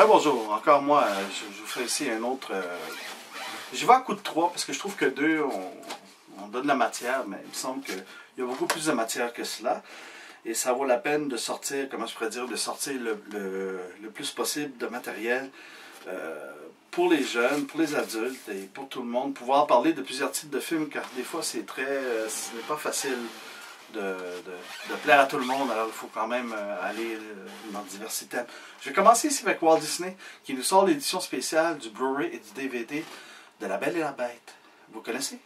Bonjour, encore moi, je vous fais ici un autre... J'y vais à coup de 3 parce que je trouve que 2, on donne de la matière, mais il me semble qu'il y a beaucoup plus de matière que cela. Et ça vaut la peine de sortir, comment je pourrais dire, de sortir le plus possible de matériel pour les jeunes, pour les adultes et pour tout le monde. Pouvoir parler de plusieurs types de films, car des fois ce n'est pas facile de plaire à tout le monde, alors il faut quand même aller dans divers thèmes. Je vais commencer ici avec Walt Disney, qui nous sort l'édition spéciale du Blu-ray et du DVD de La Belle et la Bête. Vous connaissez?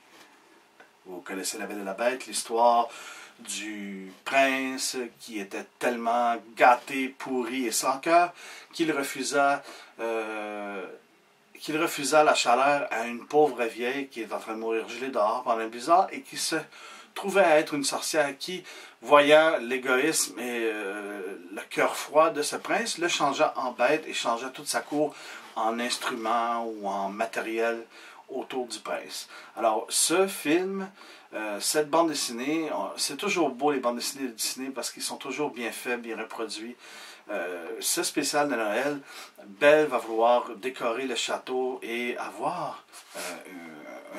Vous connaissez La Belle et la Bête, l'histoire du prince qui était tellement gâté, pourri et sans cœur qu'il refusa la chaleur à une pauvre vieille qui est en train de mourir gelée dehors pendant le blizzard et qui se trouvait à être une sorcière qui, voyant l'égoïsme et le cœur froid de ce prince, le changea en bête et changea toute sa cour en instruments ou en matériel autour du prince. Alors, ce film, cette bande dessinée, c'est toujours beau les bandes dessinées de Disney parce qu'ils sont toujours bien faits, bien reproduits. Ce spécial de Noël, Belle va vouloir décorer le château et avoir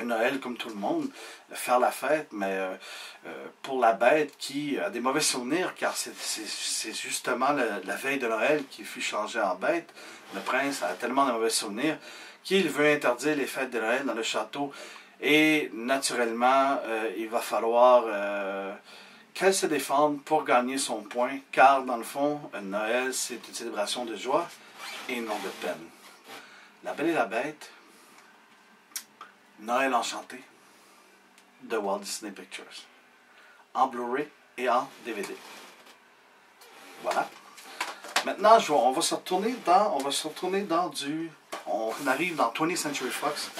un Noël comme tout le monde, faire la fête, mais pour la bête qui a des mauvais souvenirs, car c'est justement la veille de Noël qui fut changée en bête. Le prince a tellement de mauvais souvenirs qu'il veut interdire les fêtes de Noël dans le château. Et naturellement, il va falloir qu'elle se défende pour gagner son point, car dans le fond, Noël, c'est une célébration de joie et non de peine. La Belle et la Bête, Noël enchanté, de Walt Disney Pictures, en Blu-ray et en DVD. Voilà. Maintenant, on va se retourner dans du... On arrive dans 20th Century Fox,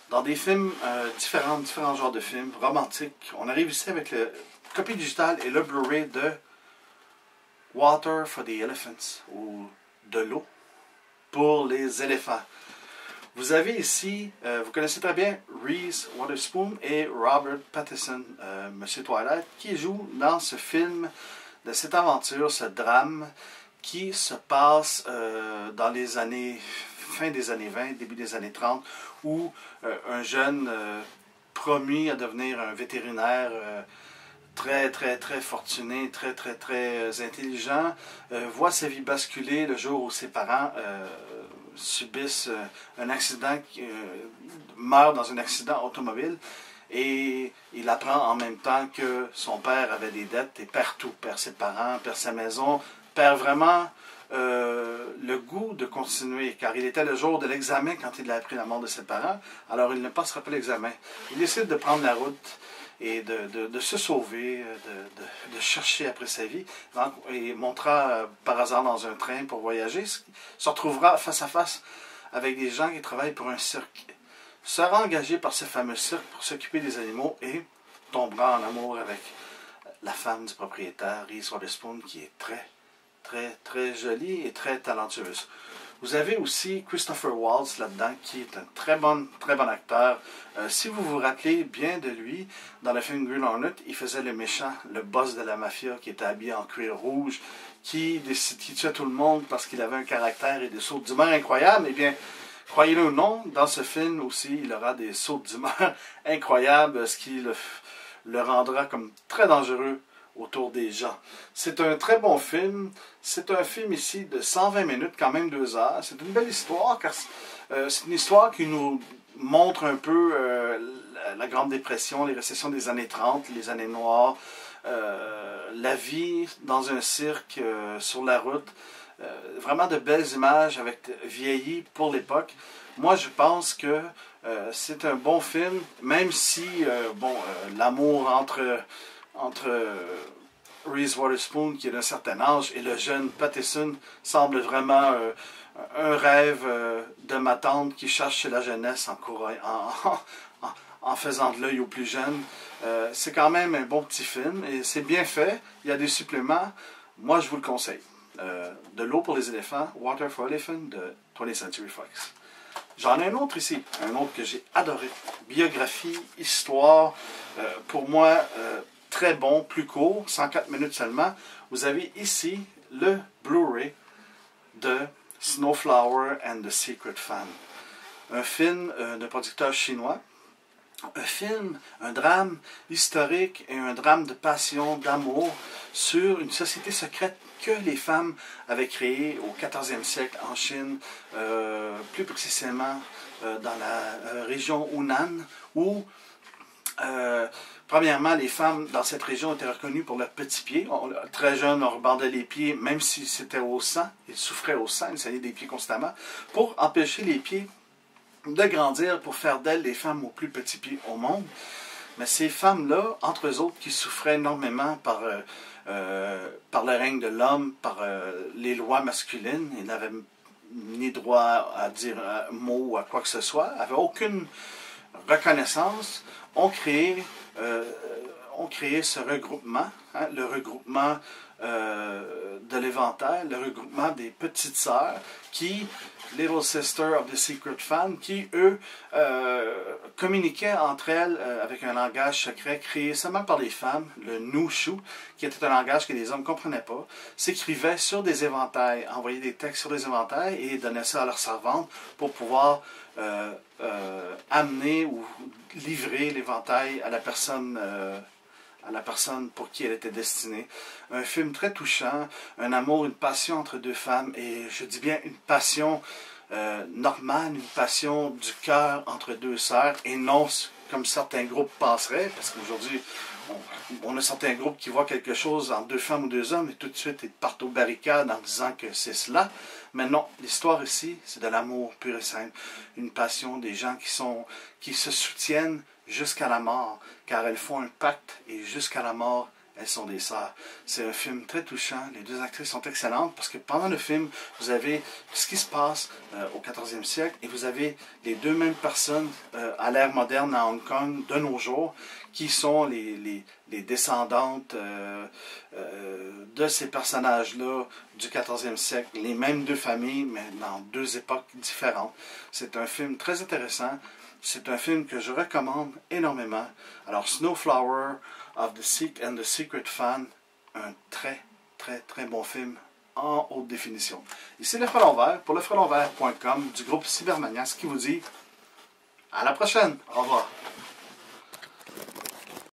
dans des films différents genres de films, romantiques. On arrive ici avec la copie digitale et le Blu-ray de Water for the Elephants, ou de l'eau pour les éléphants. Vous avez ici, vous connaissez très bien Reese Witherspoon et Robert Pattinson, Monsieur Twilight, qui jouent dans ce film, de cette aventure, ce drame qui se passe dans les années, fin des années 20, début des années 30, où un jeune promis à devenir un vétérinaire très fortuné, très intelligent, voit sa vie basculer le jour où ses parents subissent un accident, meurent dans un accident automobile, et il apprend en même temps que son père avait des dettes et perd tout, perd ses parents, perd sa maison, perd vraiment le goût de continuer, car il était le jour de l'examen quand il a appris la mort de ses parents, alors il ne passera pas l'examen. Il décide de prendre la route et de se sauver, de chercher après sa vie, et montera par hasard dans un train pour voyager, se retrouvera face à face avec des gens qui travaillent pour un cirque, sera engagé par ce fameux cirque pour s'occuper des animaux et tombera en amour avec la femme du propriétaire, Reese Witherspoon, qui est très jolie et très talentueuse. Vous avez aussi Christopher Waltz là-dedans, qui est un très bon acteur. Si vous vous rappelez bien de lui, dans le film Green Hornet, il faisait le méchant, le boss de la mafia, qui était habillé en cuir rouge, qui tuait tout le monde parce qu'il avait un caractère et des sauts d'humeur incroyables. Eh bien, croyez-le ou non, dans ce film aussi, il aura des sauts d'humeur incroyables, ce qui le rendra comme très dangereux autour des gens. C'est un très bon film. C'est un film ici de 120 minutes, quand même 2 heures. C'est une belle histoire, car c'est une histoire qui nous montre un peu la Grande Dépression, les récessions des années 30, les années noires, la vie dans un cirque, sur la route. Vraiment de belles images avec vieilli pour l'époque. Moi, je pense que c'est un bon film, même si l'amour entre Reese Witherspoon, qui est d'un certain âge, et le jeune Pattinson semble vraiment un rêve de ma tante qui cherche la jeunesse en faisant de l'œil aux plus jeunes. C'est quand même un bon petit film et c'est bien fait. Il y a des suppléments. Moi, je vous le conseille. De l'eau pour les éléphants, Water for Elephants de 20th Century Fox. J'en ai un autre ici, un autre que j'ai adoré. Biographie, histoire, pour moi, très bon, plus court, 104 minutes seulement. Vous avez ici le Blu-ray de Snowflower and the Secret Fan. Un film de producteur chinois. Un film, un drame historique et un drame de passion, d'amour sur une société secrète que les femmes avaient créée au 14e siècle en Chine, plus précisément dans la région Hunan, où premièrement, les femmes dans cette région étaient reconnues pour leurs petits pieds. Très jeunes, on rebordait les pieds, même si c'était au sang. Ils souffraient au sang, ils saignaient des pieds constamment, pour empêcher les pieds de grandir, pour faire d'elles les femmes aux plus petits pieds au monde. Mais ces femmes-là, entre eux autres, qui souffraient énormément par le règne de l'homme, par les lois masculines, ils n'avaient ni droit à dire un mot ou à quoi que ce soit, n'avaient aucune reconnaissance, ont créé ce regroupement, hein, le regroupement de l'éventail, le regroupement des petites sœurs qui, Little Sister of the Secret Fan, qui, eux, communiquaient entre elles avec un langage secret créé seulement par les femmes, le Nushu, qui était un langage que les hommes ne comprenaient pas, s'écrivaient sur des éventails, envoyaient des textes sur des éventails et donnaient ça à leurs servantes pour pouvoir amener ou livrer l'éventail à la personne pour qui elle était destinée. Un film très touchant, un amour, une passion entre deux femmes, et je dis bien une passion normale, une passion du cœur entre deux sœurs, et non comme certains groupes penseraient, parce qu'aujourd'hui, on a certains groupes qui voient quelque chose entre deux femmes ou deux hommes, et tout de suite, ils partent aux barricades en disant que c'est cela. Mais non, l'histoire ici, c'est de l'amour pur et simple. Une passion des gens qui se soutiennent jusqu'à la mort, car elles font un pacte, et jusqu'à la mort, elles sont des sœurs. C'est un film très touchant. Les deux actrices sont excellentes, parce que pendant le film, vous avez ce qui se passe au 14e siècle, et vous avez les deux mêmes personnes à l'ère moderne à Hong Kong de nos jours, qui sont les descendantes de ces personnages-là du 14e siècle. Les mêmes deux familles, mais dans deux époques différentes. C'est un film très intéressant. C'est un film que je recommande énormément. Alors, Snowflower of the Secret Fan, un très, très, très bon film en haute définition. Ici le Frelon Vert pour lefrelonvert.com du groupe Cybermanias qui vous dit à la prochaine. Au revoir.